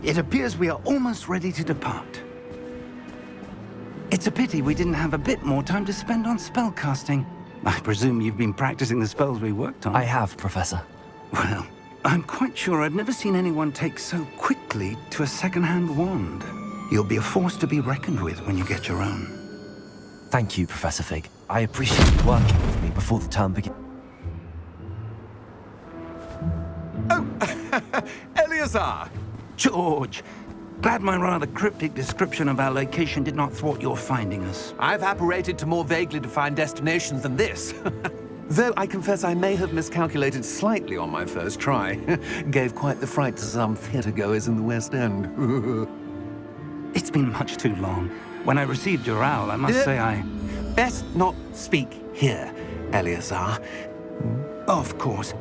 It appears we are almost ready to depart. It's a pity we didn't have a bit more time to spend on spellcasting. I presume you've been practicing the spells we worked on. I have, Professor. Well, I'm quite sure I've never seen anyone take so quickly to a second-hand wand. You'll be a force to be reckoned with when you get your own. Thank you, Professor Fig. I appreciate you working with me before the term begins. Oh, Eleazar! George! Glad my rather cryptic description of our location did not thwart your finding us. I've apparated to more vaguely defined destinations than this. Though I confess I may have miscalculated slightly on my first try. Gave quite the fright to some theatre-goers in the West End. It's been much too long. When I received your owl, I must say I... Best not speak here, Eleazar. Of course.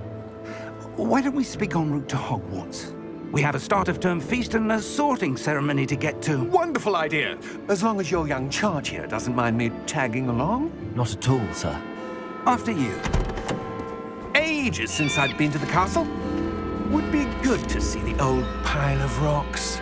Why don't we speak en route to Hogwarts? We have a start-of-term feast and a sorting ceremony to get to. Wonderful idea! As long as your young charge here doesn't mind me tagging along. Not at all, sir. After you. Ages since I'd been to the castle. Would be good to see the old pile of rocks.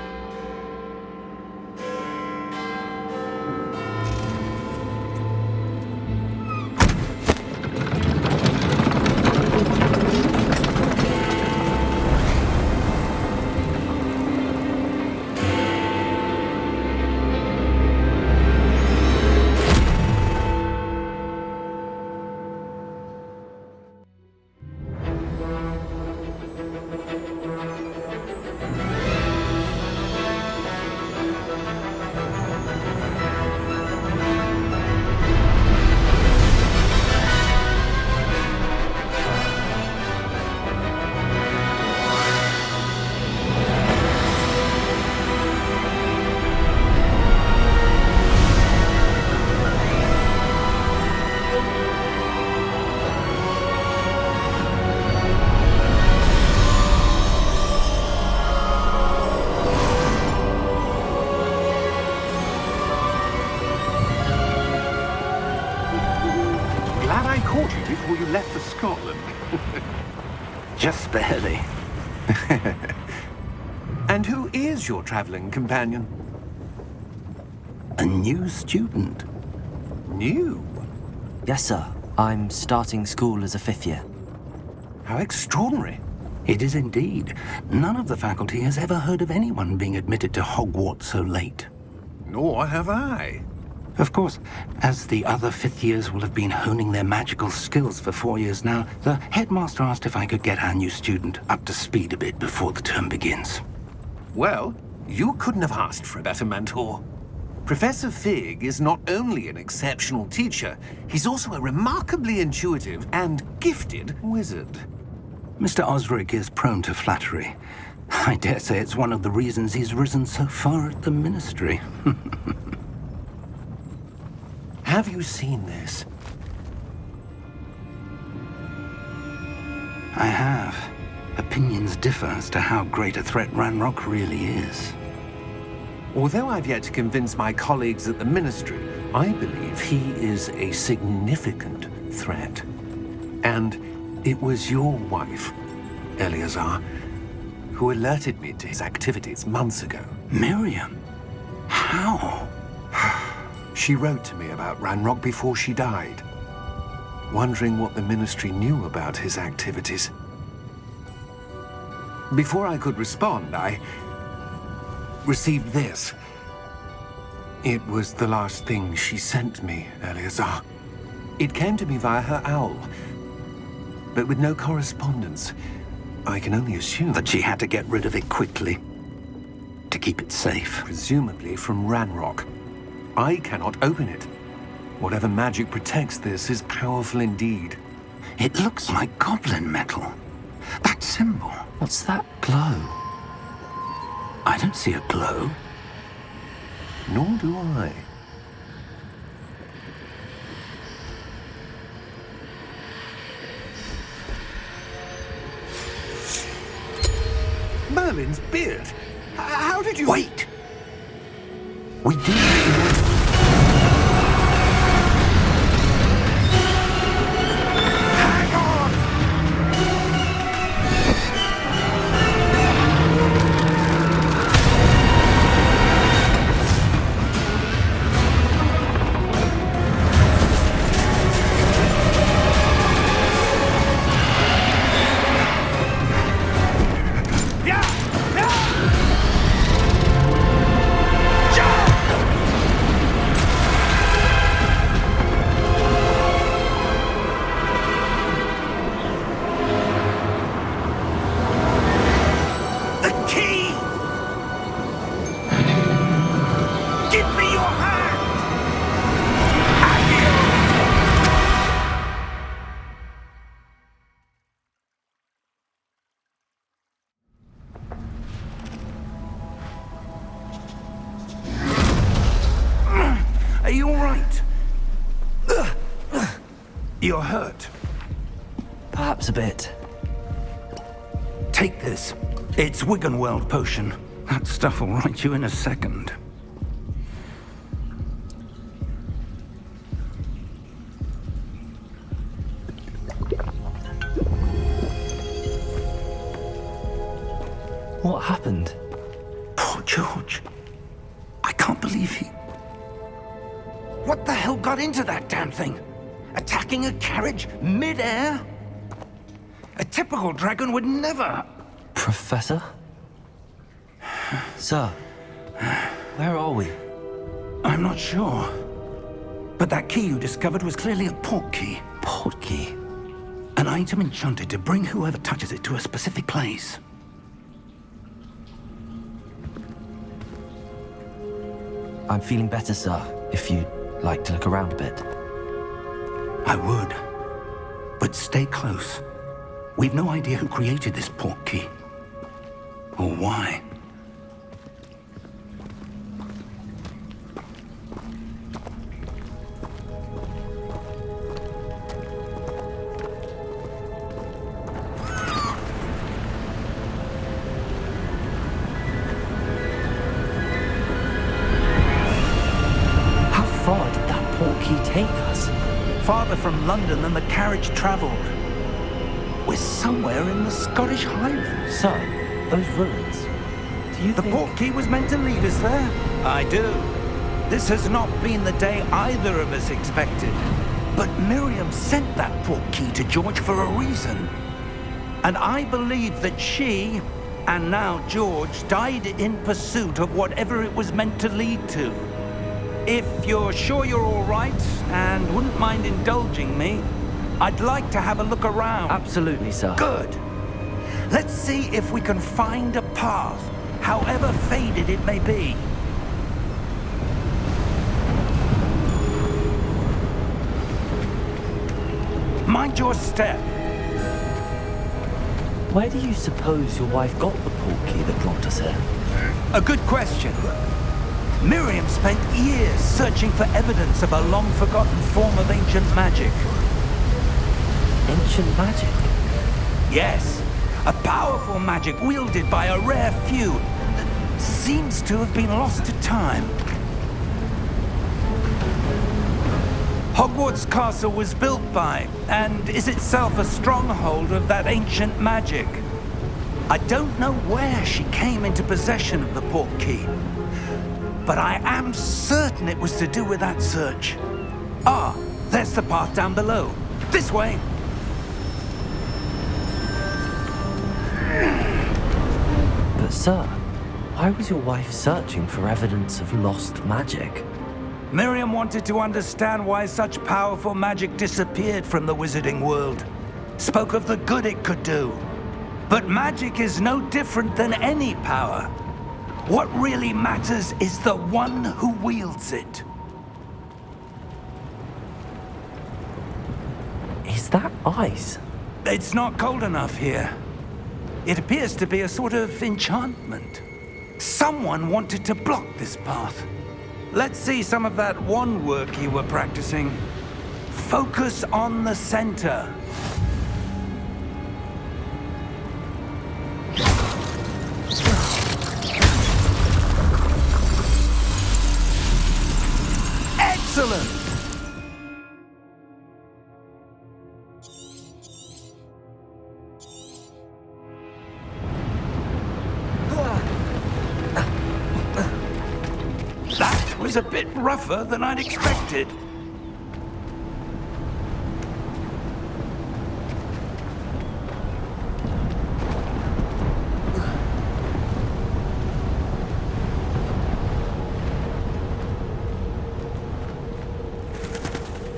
Before you left for Scotland. Just barely. And who is your traveling companion? A new student. New? Yes, sir. I'm starting school as a 5th year. How extraordinary. It is indeed. None of the faculty has ever heard of anyone being admitted to Hogwarts so late. Nor have I. Of course, as the other 5th years will have been honing their magical skills for 4 years now, the headmaster asked if I could get our new student up to speed a bit before the term begins. Well, you couldn't have asked for a better mentor. Professor Fig is not only an exceptional teacher, he's also a remarkably intuitive and gifted wizard. Mr. Osric is prone to flattery. I dare say it's one of the reasons he's risen so far at the ministry. Have you seen this? I have. Opinions differ as to how great a threat Ranrock really is. Although I've yet to convince my colleagues at the Ministry, I believe he is a significant threat. And it was your wife, Eleazar, who alerted me to his activities months ago. Miriam? How? She wrote to me about Ranrock before she died, wondering what the Ministry knew about his activities. Before I could respond, I received this. It was the last thing she sent me, Eleazar. It came to me via her owl, but with no correspondence. I can only assume That she had to get rid of it quickly, to keep it safe. presumably from Ranrock. I cannot open it. Whatever magic protects this is powerful indeed. It looks like goblin metal. That symbol. What's that glow? I don't see a glow. Nor do I. Merlin's beard. How did you... Wait! We do. Hang on! You're hurt. Perhaps a bit. Take this. It's Wiggenweld potion. That stuff will right you in a second. What happened? Poor George. I can't believe he... What the hell got into that damn thing? Attacking a carriage mid-air? A typical dragon would never... Professor? Sir, where are we? I'm not sure. But that key you discovered was clearly a port key. Port key? An item enchanted to bring whoever touches it to a specific place. I'm feeling better, sir, if you'd like to look around a bit. I would. But stay close. We've no idea who created this port key. Or why. How far did that port key take us? Farther from London than the carriage travelled. We're somewhere in the Scottish Highlands. Sir, those ruins. Do you The think... port key was meant to lead us there? I do. This has not been the day either of us expected. But Miriam sent that port key to George for a reason. And I believe that she, and now George, died in pursuit of whatever it was meant to lead to. If you're sure you're all right, and wouldn't mind indulging me, I'd like to have a look around. Absolutely, sir. Good. Let's see if we can find a path, however faded it may be. Mind your step. Where do you suppose your wife got the port key that brought us here? A good question. Miriam spent years searching for evidence of a long-forgotten form of ancient magic. Ancient magic? Yes, a powerful magic wielded by a rare few that seems to have been lost to time. Hogwarts Castle was built by, and is itself a stronghold of that ancient magic. I don't know where she came into possession of the port key, but I am certain it was to do with that search. Ah, there's the path down below. This way. But sir, why was your wife searching for evidence of lost magic? Miriam wanted to understand why such powerful magic disappeared from the wizarding world. Spoke of the good it could do. But magic is no different than any power. What really matters is the one who wields it. Is that ice? It's not cold enough here. It appears to be a sort of enchantment. Someone wanted to block this path. Let's see some of that wand work you were practicing. Focus on the center. Excellent! That was a bit rougher than I'd expected.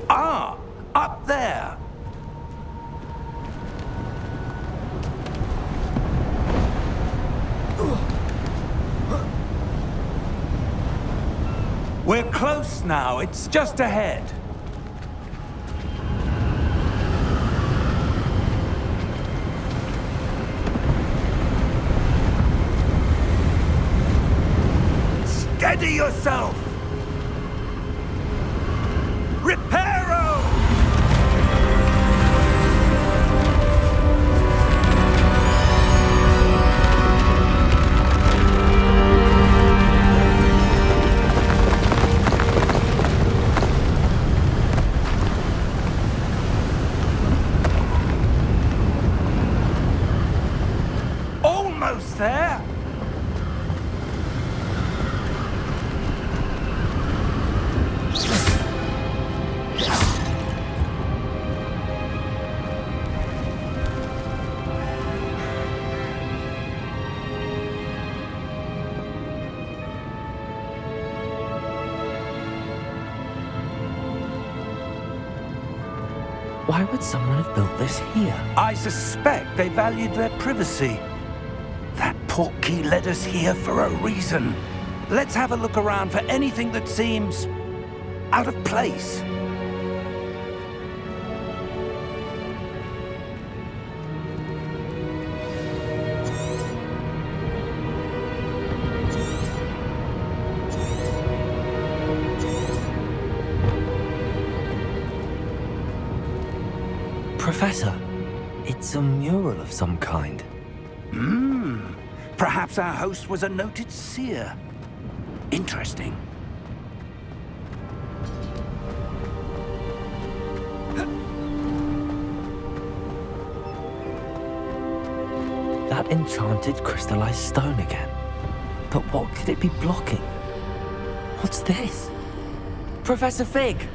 Ah, up there. We're close now. It's just ahead. Steady yourself! Reparo! close there. Why would someone have built this here? I suspect they valued their privacy. That portkey led us here for a reason. Let's have a look around for anything that seems out of place. Professor, it's a mural of some kind. Perhaps our host was a noted seer. Interesting. That enchanted crystallized stone again. But what could it be blocking? What's this? Professor Fig!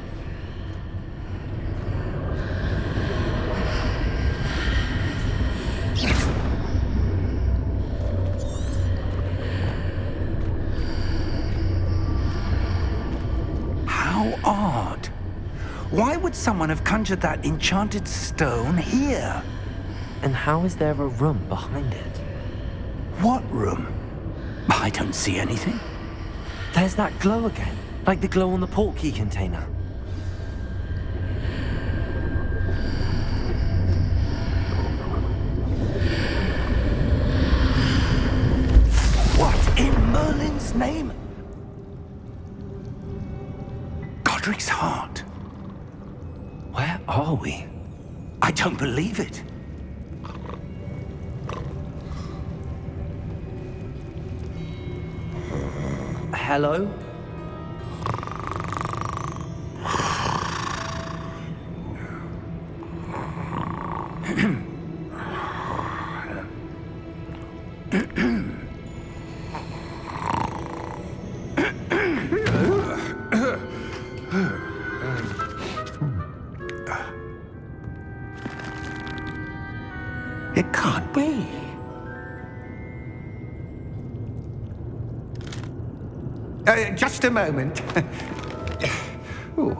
How odd. Why would someone have conjured that enchanted stone here? And how is there a room behind it? What room? I don't see anything. There's that glow again, like the glow on the portkey container. What in Merlin's name? Godric's heart. Where are we? I don't believe it. Hello? It can't be. Just a moment. Oh.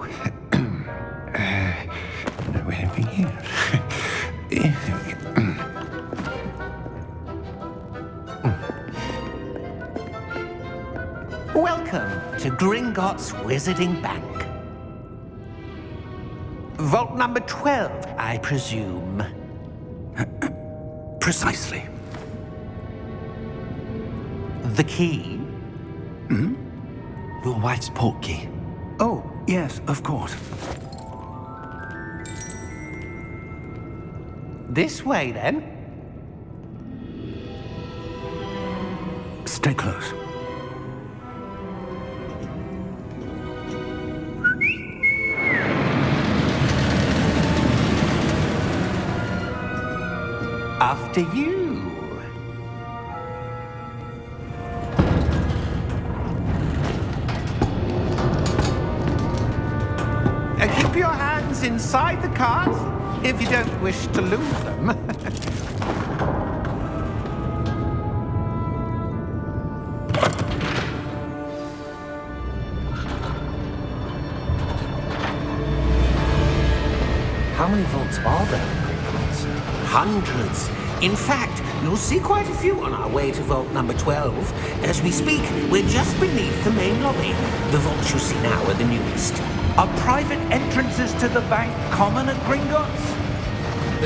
Where are we here? Welcome to Gringotts Wizarding Bank. Vault number 12, I presume. Precisely. The key? Your wife's portkey. Oh, yes, of course. This way, then. Stay close. After you. Keep your hands inside the cart if you don't wish to lose them. How many vaults are there in Gringotts? Hundreds. In fact, you'll see quite a few on our way to vault number 12. As we speak, we're just beneath the main lobby. The vaults you see now are the newest. Are private entrances to the bank common at Gringotts?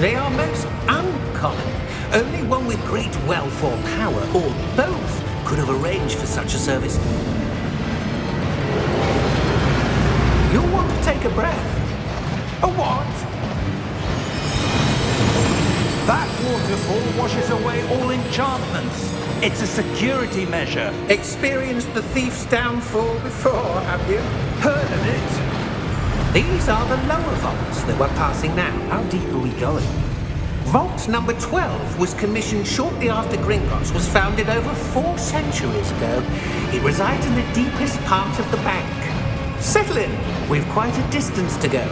They are most uncommon. Only one with great wealth or power, or both, could have arranged for such a service. You'll want to take a breath. A what? That waterfall washes away all enchantments. It's a security measure. Experienced the thief's downfall before, have you? Heard of it? These are the lower vaults that we're passing now. How deep are we going? Vault number 12 was commissioned shortly after Gringotts was founded over 4 centuries ago. It resides in the deepest part of the bank. Settle in. We've quite a distance to go.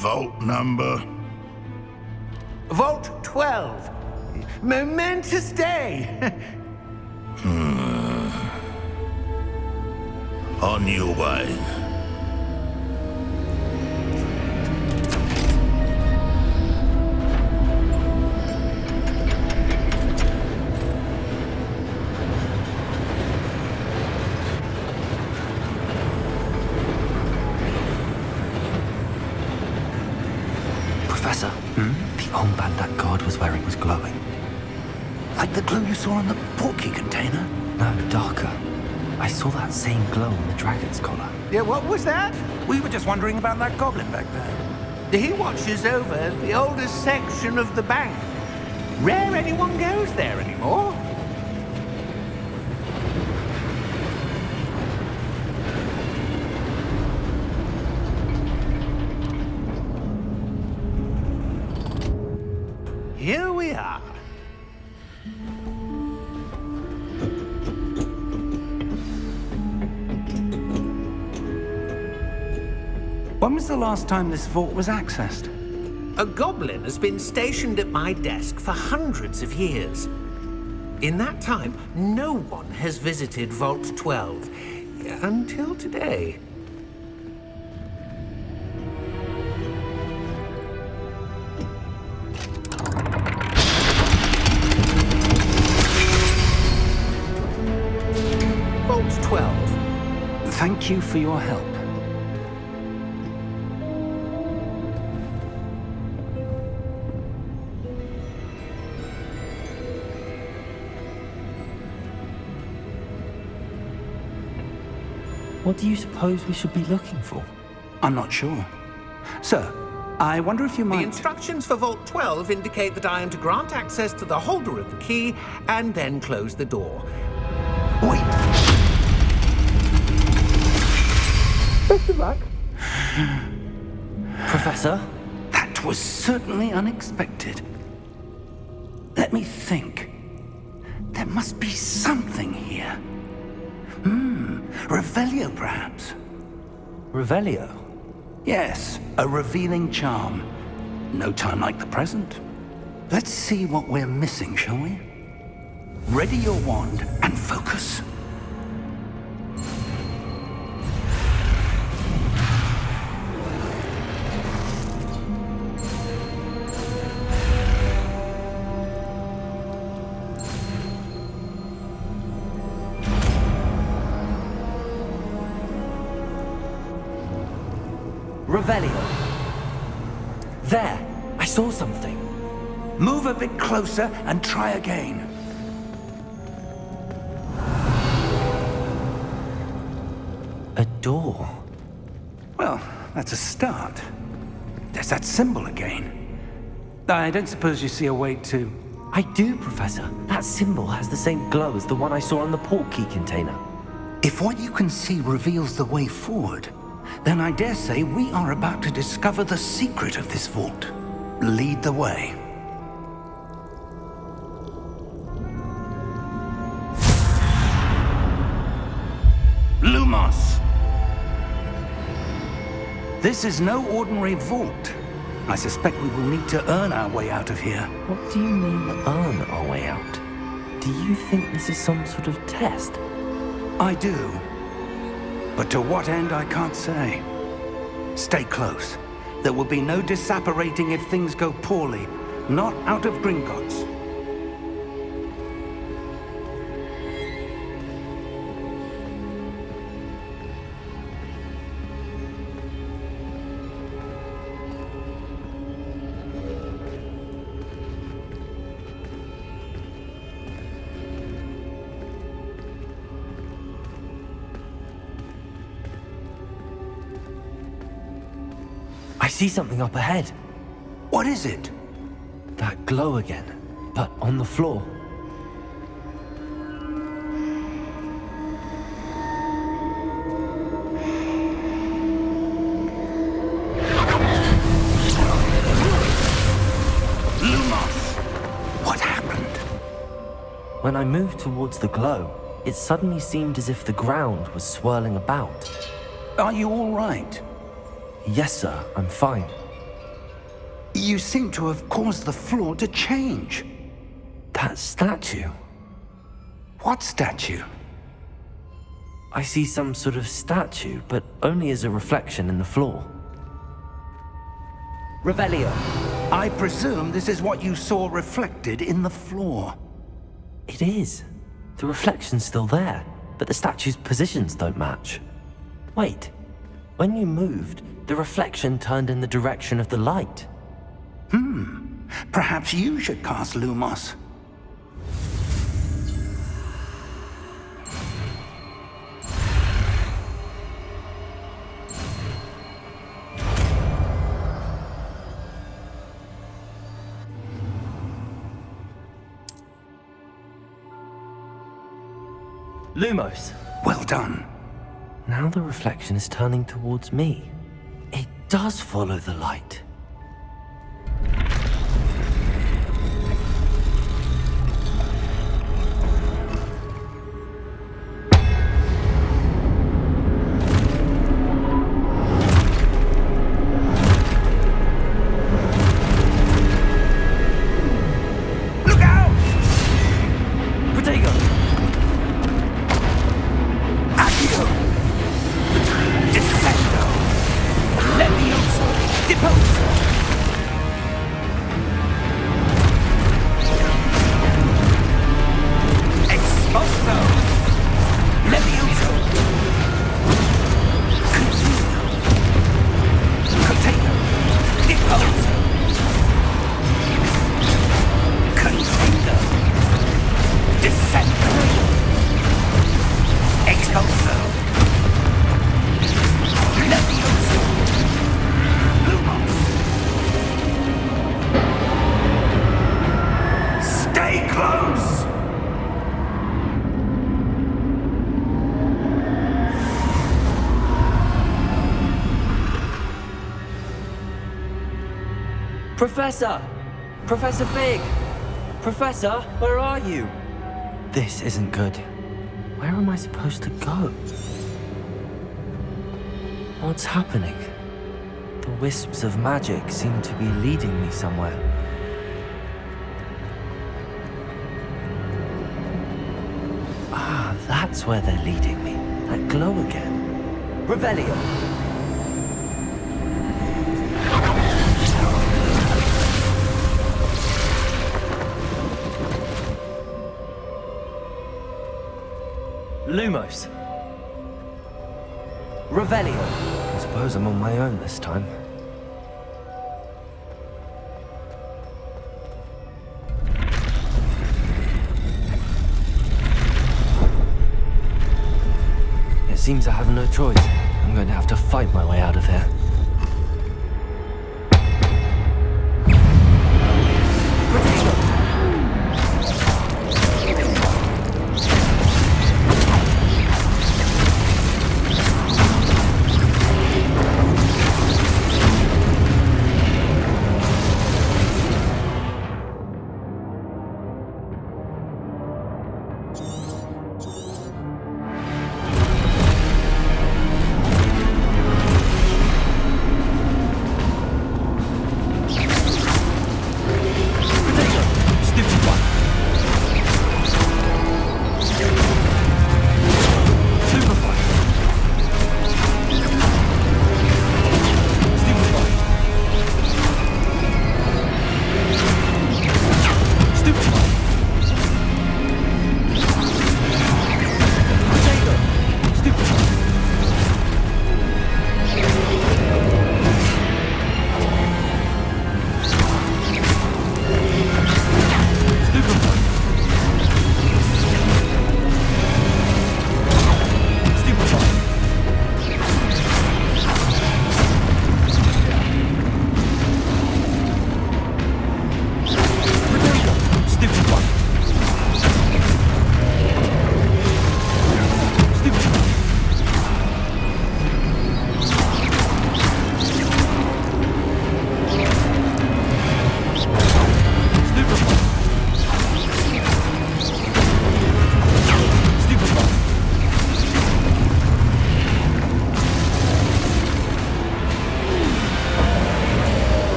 Vault number? Vault 12. Momentous day. On your way. Professor, the armband that guard was wearing was glowing. Like the glow you saw on the portkey container? No, darker. I saw that same glow on the dragon's collar. Yeah, what was that? We were just wondering about that goblin back there. He watches over the oldest section of the bank. Rare anyone goes there anymore. Here we are. When was the last time this vault was accessed? A goblin has been stationed at my desk for hundreds of years. In that time, no one has visited Vault 12 until today. Vault 12. Thank you for your help. What do you suppose we should be looking for? I'm not sure. Sir, I wonder if you The might... instructions for Vault 12 indicate that I am to grant access to the holder of the key and then close the door. Wait! Best of luck. Professor? That was certainly unexpected. Let me think. There must be something here. Revelio, perhaps? Revelio? Yes, a revealing charm. No time like the present. Let's see what we're missing, shall we? Ready your wand and focus. Revelio. There! I saw something. Move a bit closer and try again. A door. Well, that's a start. There's that symbol again. I don't suppose you see a way to... I do, Professor. That symbol has the same glow as the one I saw on the portkey container. If what you can see reveals the way forward, then I dare say we are about to discover the secret of this vault. Lead the way. Lumos! This is no ordinary vault. I suspect we will need to earn our way out of here. What do you mean, earn our way out? Do you think this is some sort of test? I do. But to what end, I can't say. Stay close. There will be no disapparating if things go poorly. Not out of Gringotts. I see something up ahead. What is it? That glow again. but on the floor. What happened? When I moved towards the glow, it suddenly seemed as if the ground was swirling about. Are you all right? Yes, sir, I'm fine. You seem to have caused the floor to change. That statue. What statue? I see some sort of statue, but only as a reflection in the floor. Revelio. I presume this is what you saw reflected in the floor. It is. The reflection's still there, but the statue's positions don't match. Wait. When you moved, the reflection turned in the direction of the light. Perhaps you should cast Lumos. Lumos. Well done. Now the reflection is turning towards me. It does follow the light. Look out! Protego! Accio! Descendo! Levioso! Deposo! Exposo! Levioso! Consuelo! Container! Deposo! Container! Descendo! Exposo! Levioso! Lumos! Stay close! Professor! Professor Fig! Professor, where are you? This isn't good. Where am I supposed to go? What's happening? The wisps of magic seem to be leading me somewhere. Ah, that's where they're leading me. That glow again. Revelio! Lumos. Revelio. I suppose I'm on my own this time. It seems I have no choice. I'm going to have to fight my way out of here.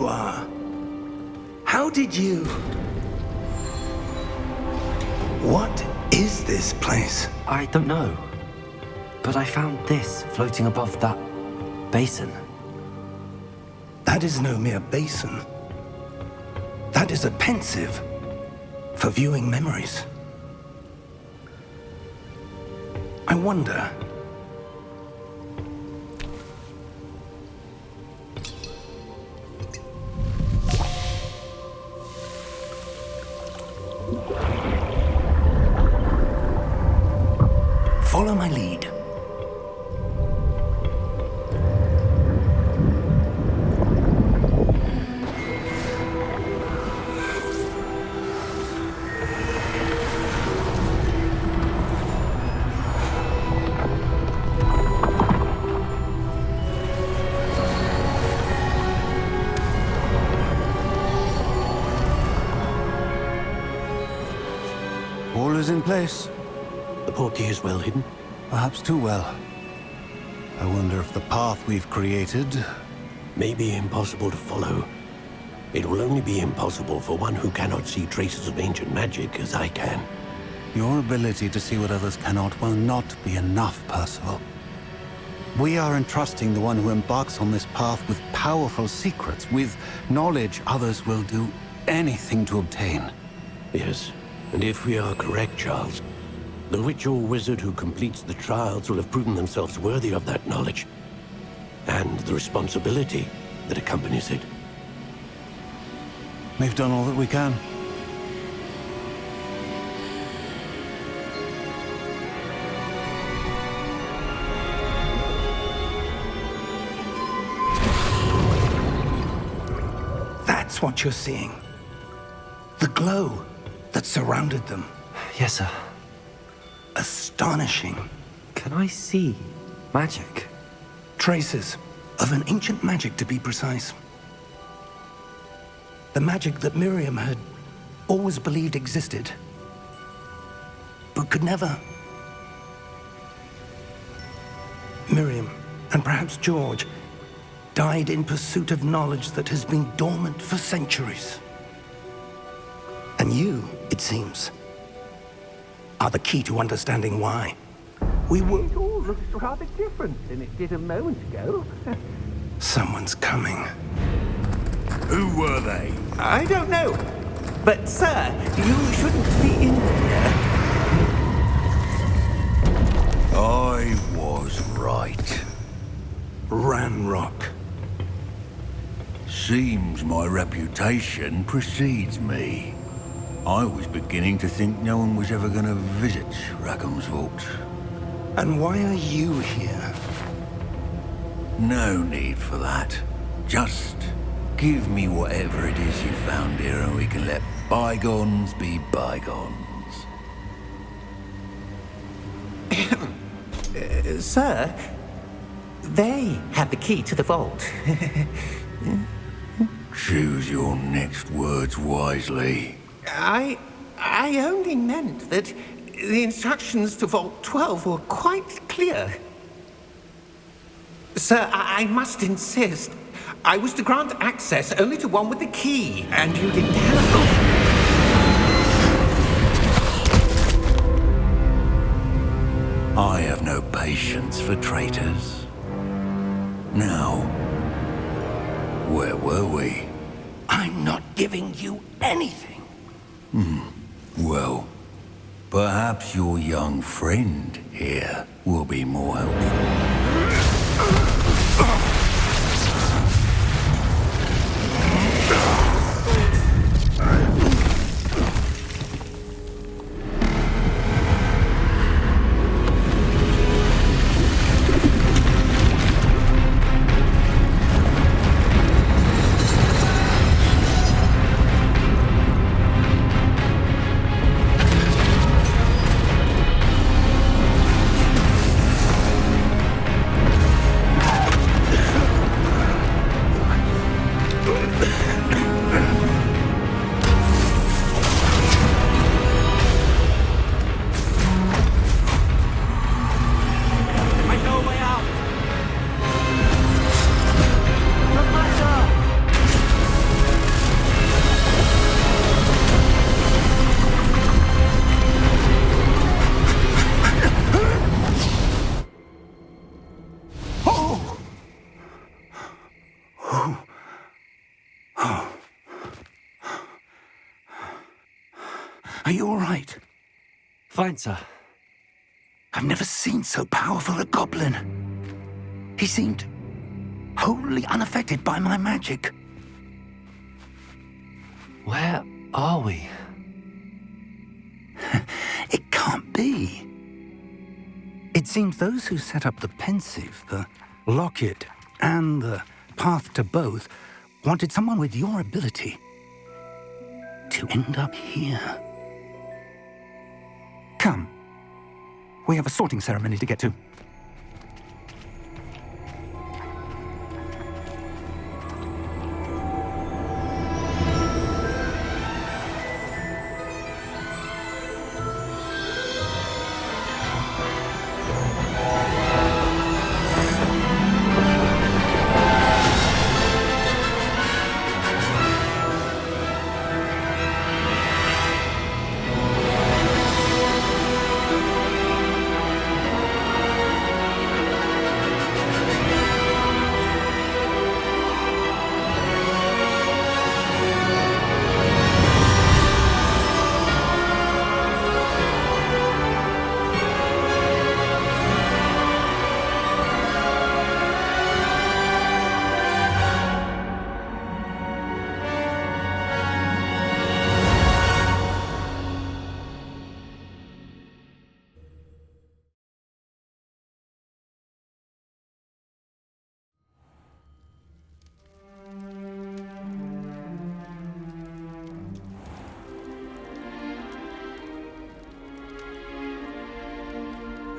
you are. How did you... What is this place? I don't know. But I found this floating above that basin. That is no mere basin. That is a pensive for viewing memories. I wonder... Follow my lead. All is in place. The portkey is well hidden. Perhaps too well. I wonder if the path we've created... May be impossible to follow. It will only be impossible for one who cannot see traces of ancient magic as I can. Your ability to see what others cannot will not be enough, Percival. We are entrusting the one who embarks on this path with powerful secrets, with knowledge others will do anything to obtain. Yes, and if we are correct, Charles, the witch or wizard who completes the trials will have proven themselves worthy of that knowledge, and the responsibility that accompanies it. We've done all that we can. That's what you're seeing. The glow that surrounded them. Yes, sir. Astonishing. Can I see magic? Traces of an ancient magic, to be precise. The magic that Miriam had always believed existed, but could never. Miriam, and perhaps George, died in pursuit of knowledge that has been dormant for centuries. And you, it seems, are the key to understanding why. We were... It all looks rather different than it did a moment ago. Someone's coming. Who were they? I don't know. But, sir, you shouldn't be in here. I was right. Ranrock. Seems my reputation precedes me. I was beginning to think no one was ever going to visit Rackham's vault. And why are you here? No need for that. Just give me whatever it is you found here and we can let bygones be bygones. Sir, they have the key to the vault. Choose your next words wisely. I only meant that the instructions to Vault 12 were quite clear. Sir, I must insist. I was to grant access only to one with the key, and you didn't have... I have no patience for traitors. Now, where were we? I'm not giving you anything. Well, perhaps your young friend here will be more helpful. Are you all right? Fine, sir. I've never seen so powerful a goblin. He seemed wholly unaffected by my magic. Where are we? It can't be. It seems those who set up the pensive, the locket, and the path to both wanted someone with your ability to end up here. Come. We have a sorting ceremony to get to.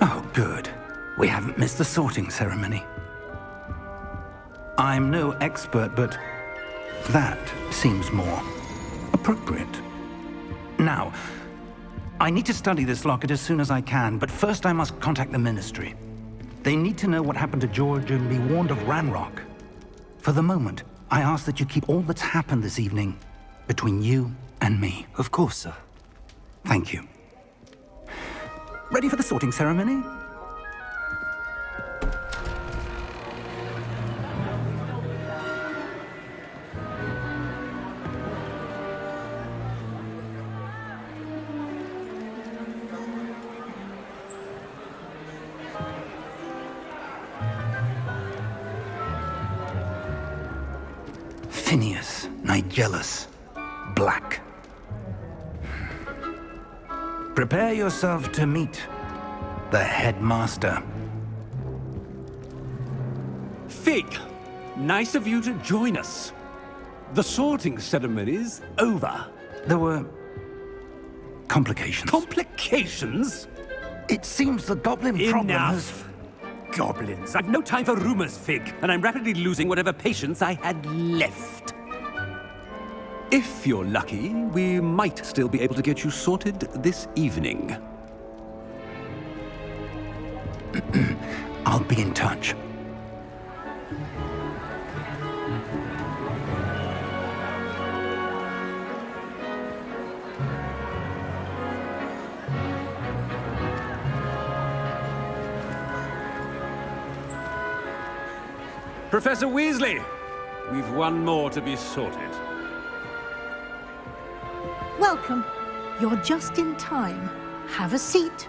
Oh, good. We haven't missed the sorting ceremony. I'm no expert, but that seems more appropriate. Now, I need to study this locket as soon as I can, but first I must contact the Ministry. They need to know what happened to George and be warned of Ranrock. For the moment, I ask that you keep all that's happened this evening between you and me. Of course, sir. Thank you. Ready for the sorting ceremony? Phineas Nigellus Black. Prepare yourself to meet the headmaster. Fig, nice of you to join us. The sorting ceremony's over. There were complications. Complications? It seems the goblin problem has... Enough. Goblins. I've no time for rumors, Fig, and I'm rapidly losing whatever patience I had left. If you're lucky, we might still be able to get you sorted this evening. I'll be in touch. Professor Weasley, we've one more to be sorted. Welcome. You're just in time. Have a seat.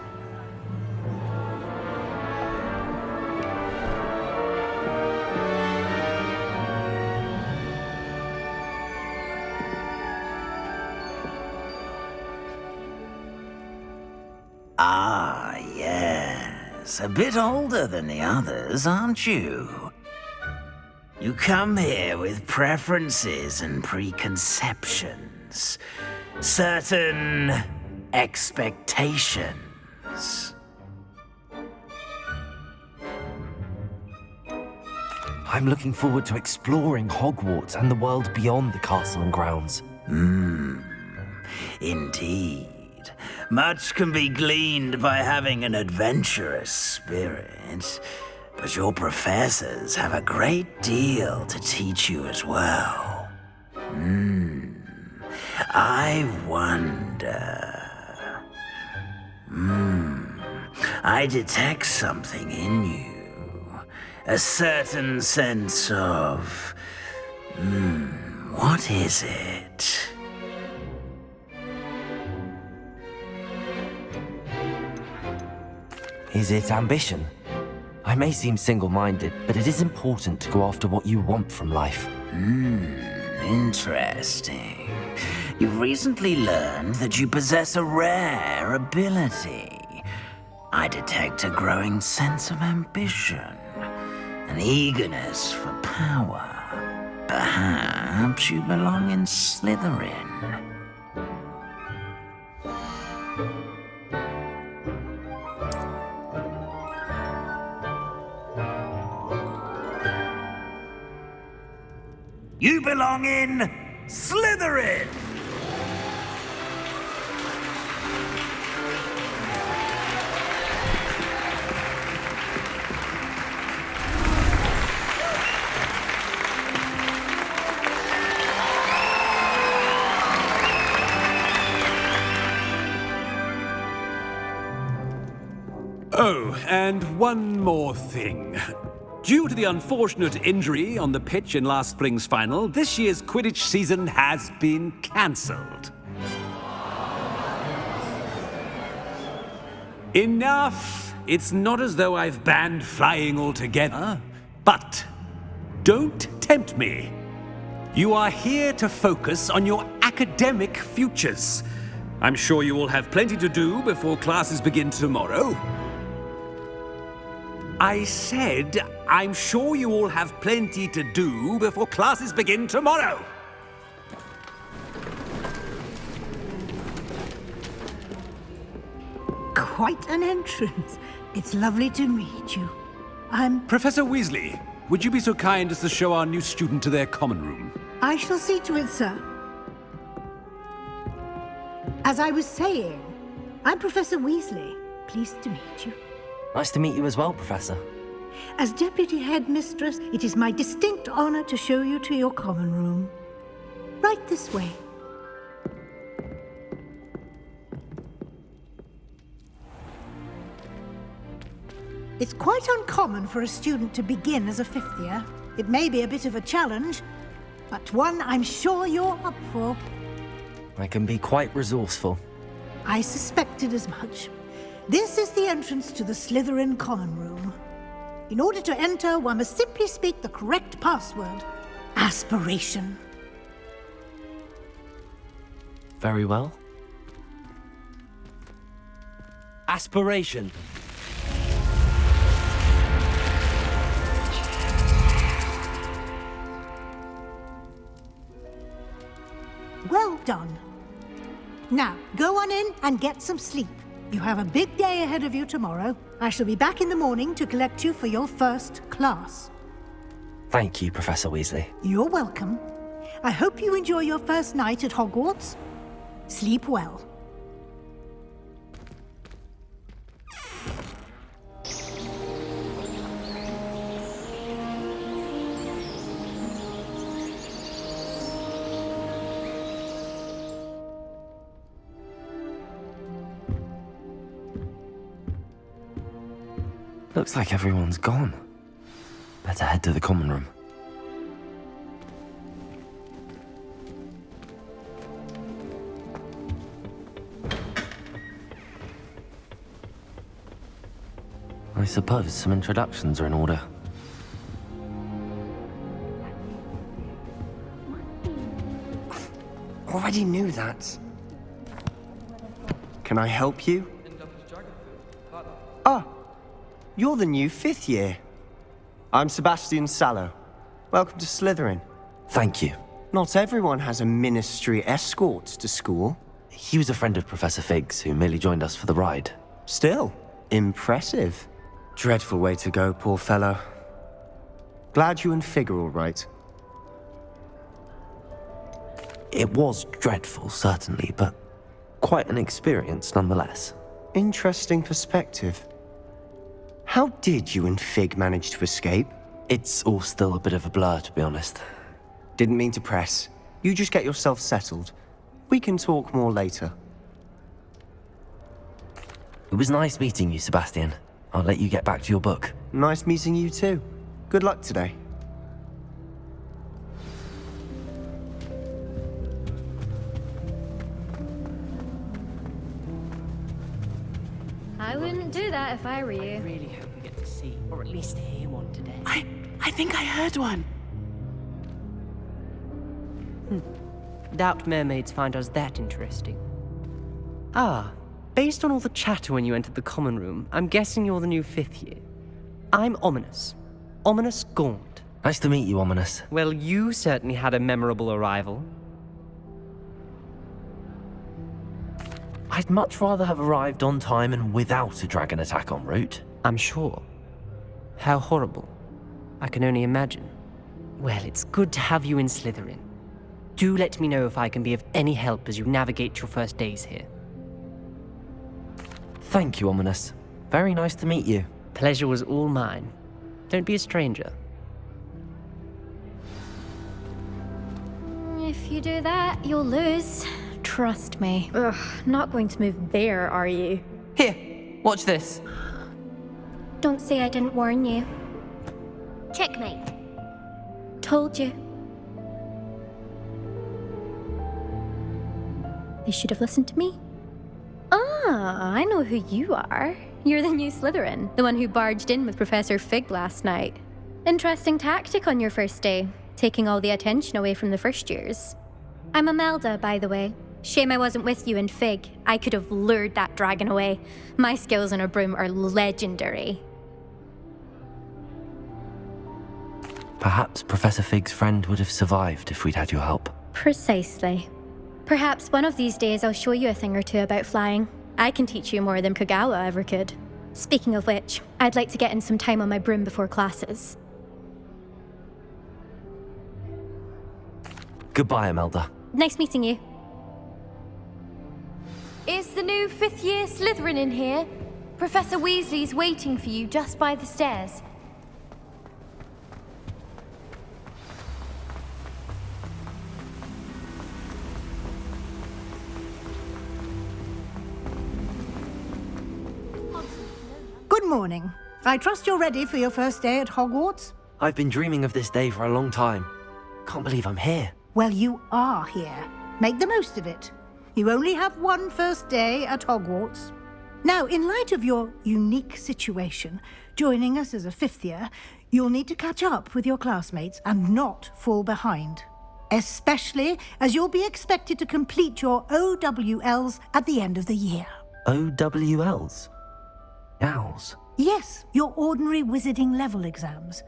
Ah, yes. A bit older than the others, aren't you? You come here with preferences and preconceptions. Certain expectations. I'm looking forward to exploring Hogwarts and the world beyond the castle and grounds. Indeed. Much can be gleaned by having an adventurous spirit, but your professors have a great deal to teach you as well. I wonder... I detect something in you. A certain sense of... what is it? Is it ambition? I may seem single-minded, but it is important to go after what you want from life. Interesting. You've recently learned that you possess a rare ability. I detect a growing sense of ambition, an eagerness for power. Perhaps you belong in Slytherin. You belong in Slytherin! Oh, and one more thing. Due to the unfortunate injury on the pitch in last spring's final, this year's Quidditch season has been cancelled. Enough! It's not as though I've banned flying altogether, but don't tempt me. You are here to focus on your academic futures. I'm sure you will have plenty to do before classes begin tomorrow. I said, I'm sure you all have plenty to do before classes begin tomorrow. Quite an entrance. It's lovely to meet you. Professor Weasley, would you be so kind as to show our new student to their common room? I shall see to it, sir. As I was saying, I'm Professor Weasley. Pleased to meet you. Nice to meet you as well, Professor. As Deputy Headmistress, it is my distinct honor to show you to your common room. Right this way. It's quite uncommon for a student to begin as a fifth year. It may be a bit of a challenge, but one I'm sure you're up for. I can be quite resourceful. I suspected as much. This is the entrance to the Slytherin common room. In order to enter, one must simply speak the correct password. Aspiration. Very well. Aspiration. Well done. Now, go on in and get some sleep. You have a big day ahead of you tomorrow. I shall be back in the morning to collect you for your first class. Thank you, Professor Weasley. You're welcome. I hope you enjoy your first night at Hogwarts. Sleep well. Looks like everyone's gone. Better head to the common room. I suppose some introductions are in order. Already knew that. Can I help you? Ah, you're the new fifth year. I'm Sebastian Sallow. Welcome to Slytherin. Thank you. Not everyone has a ministry escort to school. He was a friend of Professor Fig's who merely joined us for the ride. Still, impressive. Dreadful way to go, poor fellow. Glad you and Fig are all right. It was dreadful, certainly, but quite an experience nonetheless. Interesting perspective. How did you and Fig manage to escape? It's all still a bit of a blur, to be honest. Didn't mean to press. You just get yourself settled. We can talk more later. It was nice meeting you, Sebastian. I'll let you get back to your book. Nice meeting you too. Good luck today. I wouldn't do that if I were I you. really hope we get to see, or at least hear one today. I think I heard one. Doubt mermaids find us that interesting. Ah, based on all the chatter when you entered the common room, I'm guessing you're the new 5th year. I'm Ominous. Ominous Gaunt. Nice to meet you, Ominous. Well, you certainly had a memorable arrival. I'd much rather have arrived on time and without a dragon attack en route. I'm sure. How horrible. I can only imagine. Well, it's good to have you in Slytherin. Do let me know if I can be of any help as you navigate your first days here. Thank you, Ominous. Very nice to meet you. Pleasure was all mine. Don't be a stranger. If you do that, you'll lose. Trust me. Ugh, not going to move there, are you? Here, watch this. Don't say I didn't warn you. Checkmate. Told you. They should have listened to me. Ah, I know who you are. You're the new Slytherin, the one who barged in with Professor Fig last night. Interesting tactic on your first day, taking all the attention away from the first years. I'm Imelda, by the way. Shame I wasn't with you in Fig. I could have lured that dragon away. My skills on a broom are legendary. Perhaps Professor Fig's friend would have survived if we'd had your help. Precisely. Perhaps one of these days I'll show you a thing or two about flying. I can teach you more than Kagawa ever could. Speaking of which, I'd like to get in some time on my broom before classes. Goodbye, Imelda. Nice meeting you. Is the new 5th year Slytherin in here? Professor Weasley's waiting for you just by the stairs. Good morning. I trust you're ready for your first day at Hogwarts? I've been dreaming of this day for a long time. Can't believe I'm here. Well, you are here. Make the most of it. You only have one first day at Hogwarts. Now, in light of your unique situation, joining us as a 5th year, you'll need to catch up with your classmates and not fall behind. Especially as you'll be expected to complete your OWLs at the end of the year. OWLs? Owls? Yes, your ordinary wizarding level exams.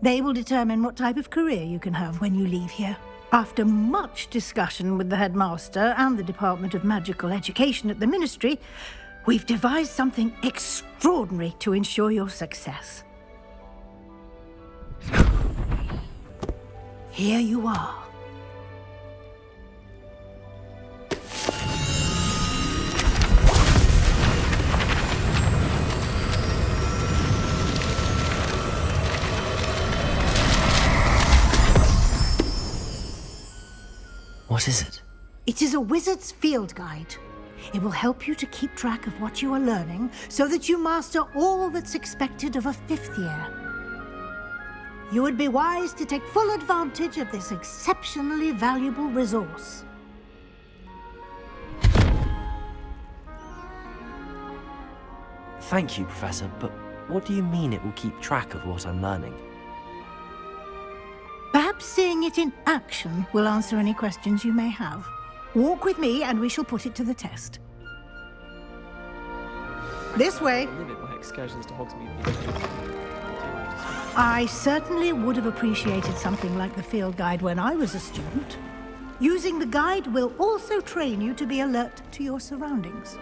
They will determine what type of career you can have when you leave here. After much discussion with the headmaster and the Department of Magical Education at the Ministry, we've devised something extraordinary to ensure your success. Here you are. What is it? It is a wizard's field guide. It will help you to keep track of what you are learning so that you master all that's expected of a 5th year. You would be wise to take full advantage of this exceptionally valuable resource. Thank you, Professor, but what do you mean it will keep track of what I'm learning? Perhaps seeing it in action will answer any questions you may have. Walk with me and we shall put it to the test. This way. I certainly would have appreciated something like the field guide when I was a student. Using the guide will also train you to be alert to your surroundings.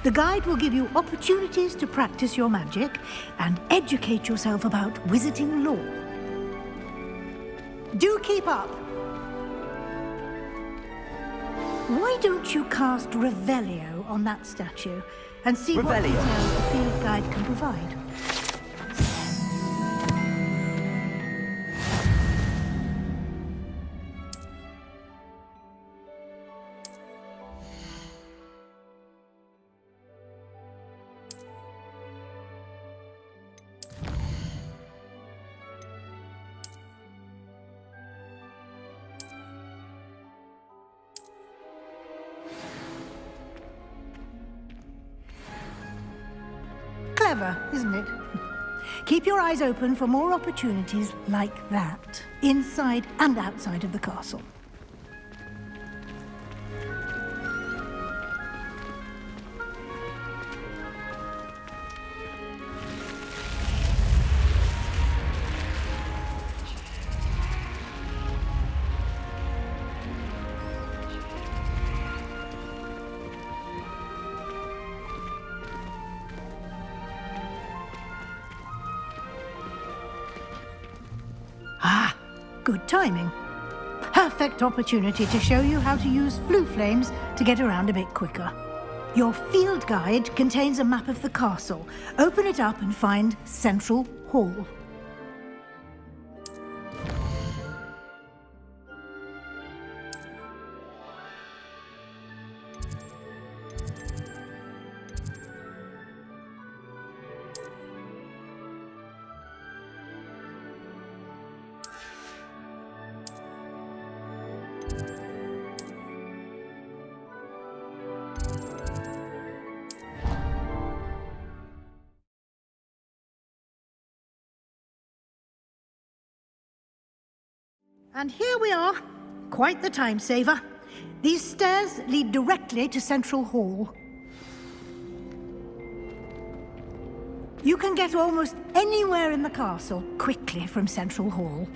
The guide will give you opportunities to practice your magic and educate yourself about wizarding lore. Do keep up! Why don't you cast Revelio on that statue and see what details the field guide can provide? Clever, isn't it? Keep your eyes open for more opportunities like that, inside and outside of the castle. Good timing. Perfect opportunity to show you how to use flue flames to get around a bit quicker. Your field guide contains a map of the castle. Open it up and find Central Hall. And here we are. Quite the time saver. These stairs lead directly to Central Hall. You can get almost anywhere in the castle quickly from Central Hall.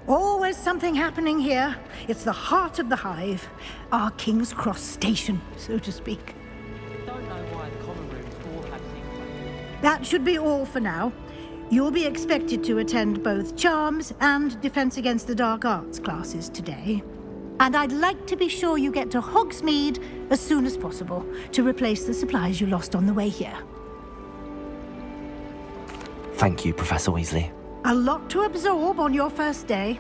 Always something happening here. It's the heart of the hive. Our King's Cross station, so to speak. Don't know why the common rooms all have things. That should be all for now. You'll be expected to attend both Charms and Defense Against the Dark Arts classes today. And I'd like to be sure you get to Hogsmeade as soon as possible to replace the supplies you lost on the way here. Thank you, Professor Weasley. A lot to absorb on your first day,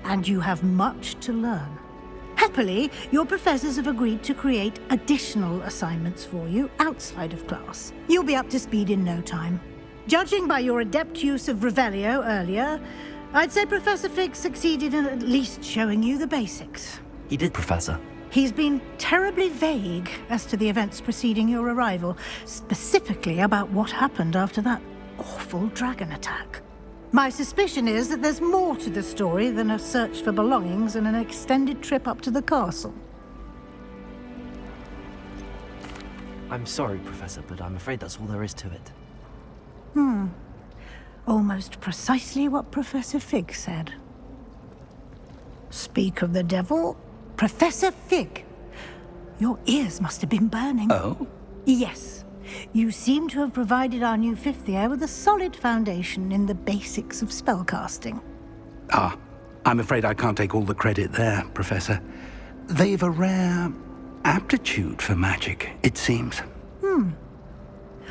and you have much to learn. Happily, your professors have agreed to create additional assignments for you outside of class. You'll be up to speed in no time. Judging by your adept use of Revelio earlier, I'd say Professor Fig succeeded in at least showing you the basics. He did, Professor. He's been terribly vague as to the events preceding your arrival, specifically about what happened after that awful dragon attack. My suspicion is that there's more to the story than a search for belongings and an extended trip up to the castle. I'm sorry, Professor, but I'm afraid that's all there is to it. Almost precisely what Professor Fig said. Speak of the devil, Professor Fig. Your ears must have been burning. Oh? Yes. You seem to have provided our new fifth year with a solid foundation in the basics of spellcasting. Ah, I'm afraid I can't take all the credit there, Professor. They've a rare aptitude for magic, it seems.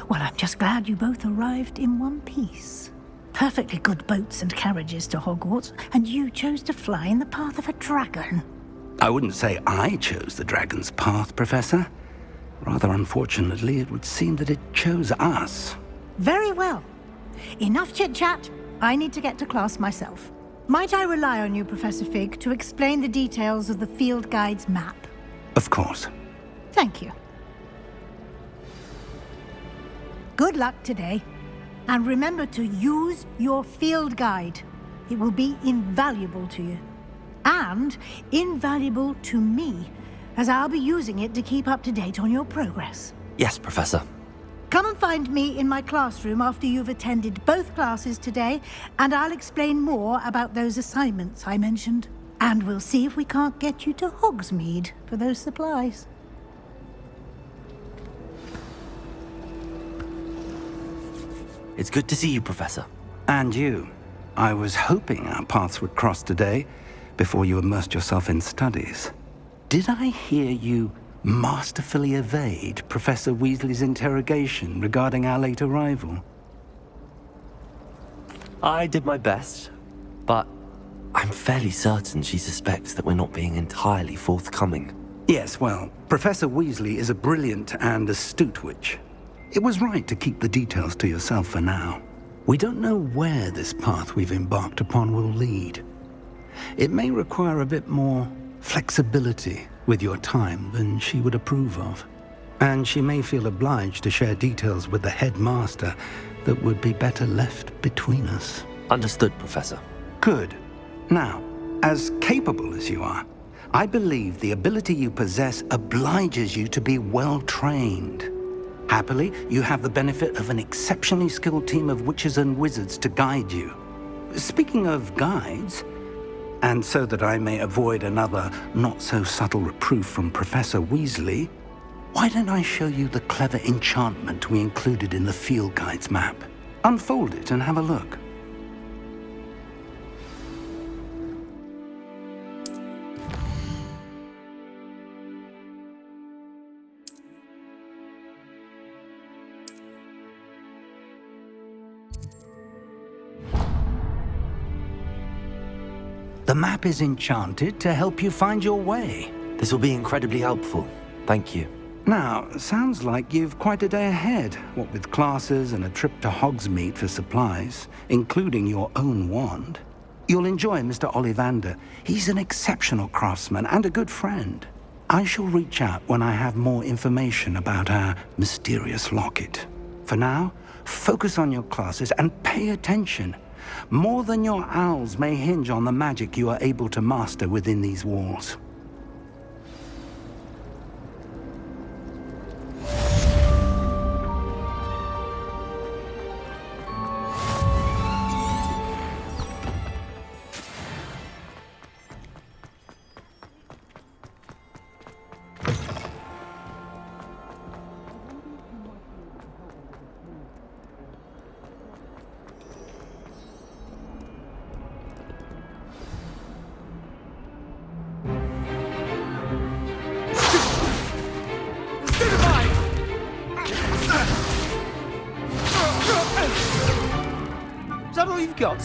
Well, I'm just glad you both arrived in one piece. Perfectly good boats and carriages to Hogwarts, and you chose to fly in the path of a dragon. I wouldn't say I chose the dragon's path, Professor. Rather unfortunately, it would seem that it chose us. Very well. Enough chit-chat. I need to get to class myself. Might I rely on you, Professor Fig, to explain the details of the field guide's map? Of course. Thank you. Good luck today. And remember to use your field guide. It will be invaluable to you. And invaluable to me, as I'll be using it to keep up to date on your progress. Yes, Professor. Come and find me in my classroom after you've attended both classes today, and I'll explain more about those assignments I mentioned. And we'll see if we can't get you to Hogsmeade for those supplies. It's good to see you, Professor. And you. I was hoping our paths would cross today, before you immersed yourself in studies. Did I hear you masterfully evade Professor Weasley's interrogation regarding our late arrival? I did my best, but I'm fairly certain she suspects that we're not being entirely forthcoming. Yes, well, Professor Weasley is a brilliant and astute witch. It was right to keep the details to yourself for now. We don't know where this path we've embarked upon will lead. It may require a bit more flexibility with your time than she would approve of. and she may feel obliged to share details with the headmaster that would be better left between us. Understood, Professor. Good. Now, as capable as you are, I believe the ability you possess obliges you to be well trained. Happily, you have the benefit of an exceptionally skilled team of witches and wizards to guide you. Speaking of guides, and so that I may avoid another not-so-subtle reproof from Professor Weasley, why don't I show you the clever enchantment we included in the field guide's map? Unfold it and have a look. The map is enchanted to help you find your way. This will be incredibly helpful. Thank you. Now, sounds like you've quite a day ahead, what with classes and a trip to Hogsmeade for supplies, including your own wand. You'll enjoy Mr. Ollivander. He's an exceptional craftsman and a good friend. I shall reach out when I have more information about our mysterious locket. For now, focus on your classes and pay attention. More than your owls may hinge on the magic you are able to master within these walls. Is that all you've got?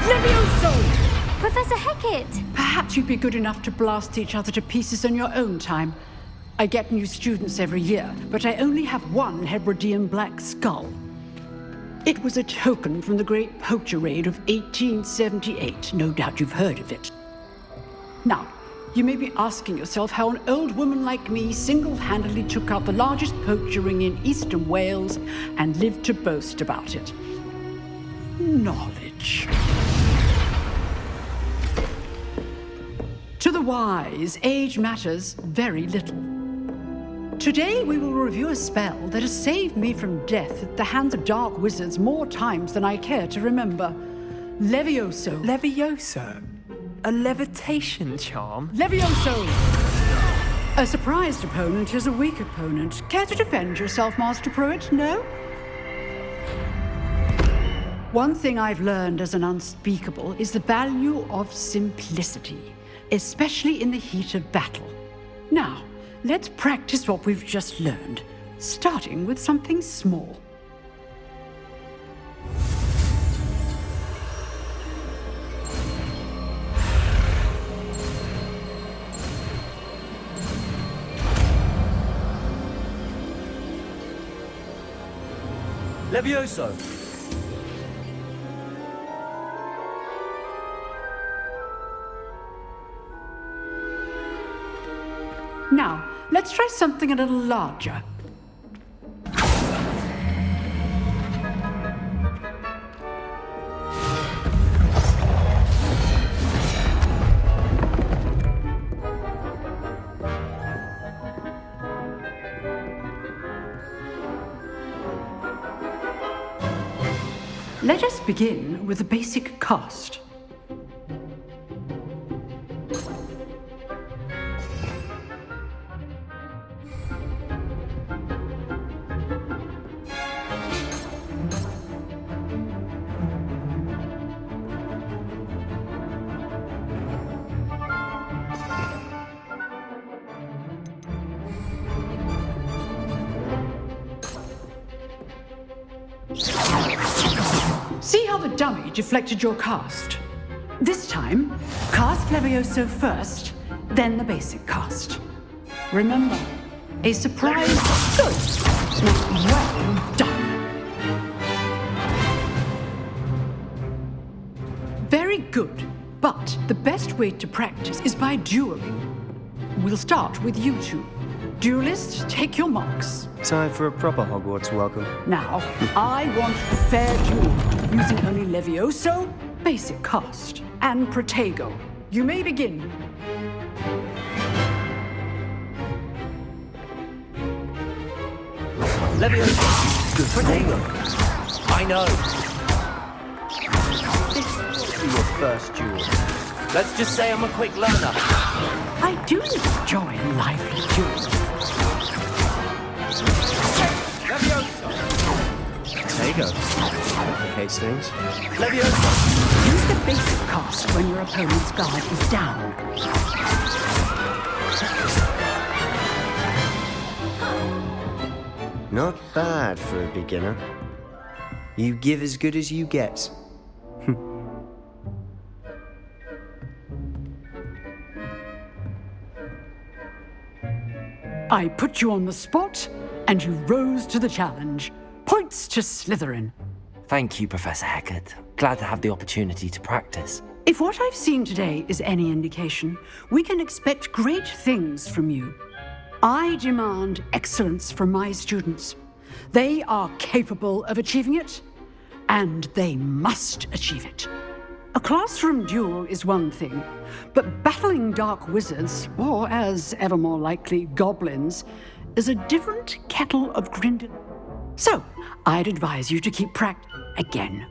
Levioso! Professor Hecat! Perhaps you'd be good enough to blast each other to pieces in your own time. I get new students every year, but I only have one Hebridean black skull. It was a token from the Great Poacher Raid of 1878. No doubt you've heard of it. Now, you may be asking yourself how an old woman like me single-handedly took out the largest poacher ring in eastern Wales and lived to boast about it. Knowledge. To the wise, age matters very little. Today we will review a spell that has saved me from death at the hands of dark wizards more times than I care to remember. Levioso. Levioso? A levitation charm? Levioso! A surprised opponent is a weak opponent. Care to defend yourself, Master Pruitt? No? One thing I've learned as an unspeakable is the value of simplicity, especially in the heat of battle. Now, let's practice what we've just learned, starting with something small. Levioso! Now, let's try something a little larger. Let us begin with the basic cast. See how the dummy deflected your cast? This time, cast Levioso first, then the basic cast. Remember, a surprise. Good. Well done. Very good. But the best way to practice is by dueling. we'll start with you two. Duelists, take your marks. Time for a proper Hogwarts welcome. Now, I want a fair duel, using only Levioso, basic cast, and Protego. You may begin. Levioso. Good Protego. I know. This will be your first duel. Let's just say I'm a quick learner. I do enjoy a lively duel. Levioso. Protego. Complicates things. Levioso. Use the basic cast when your opponent's guard is down. Not bad for a beginner. You give as good as you get. I put you on the spot, and you rose to the challenge. Points to Slytherin. Thank you, Professor Hecat. Glad to have the opportunity to practice. If what I've seen today is any indication, we can expect great things from you. I demand excellence from my students. They are capable of achieving it, and they must achieve it. A classroom duel is one thing, but battling dark wizards, or as ever more likely, goblins, is a different kettle of grindin. So, I'd advise you to keep practicing again.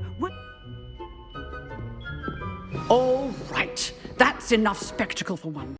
All right, that's enough spectacle for one.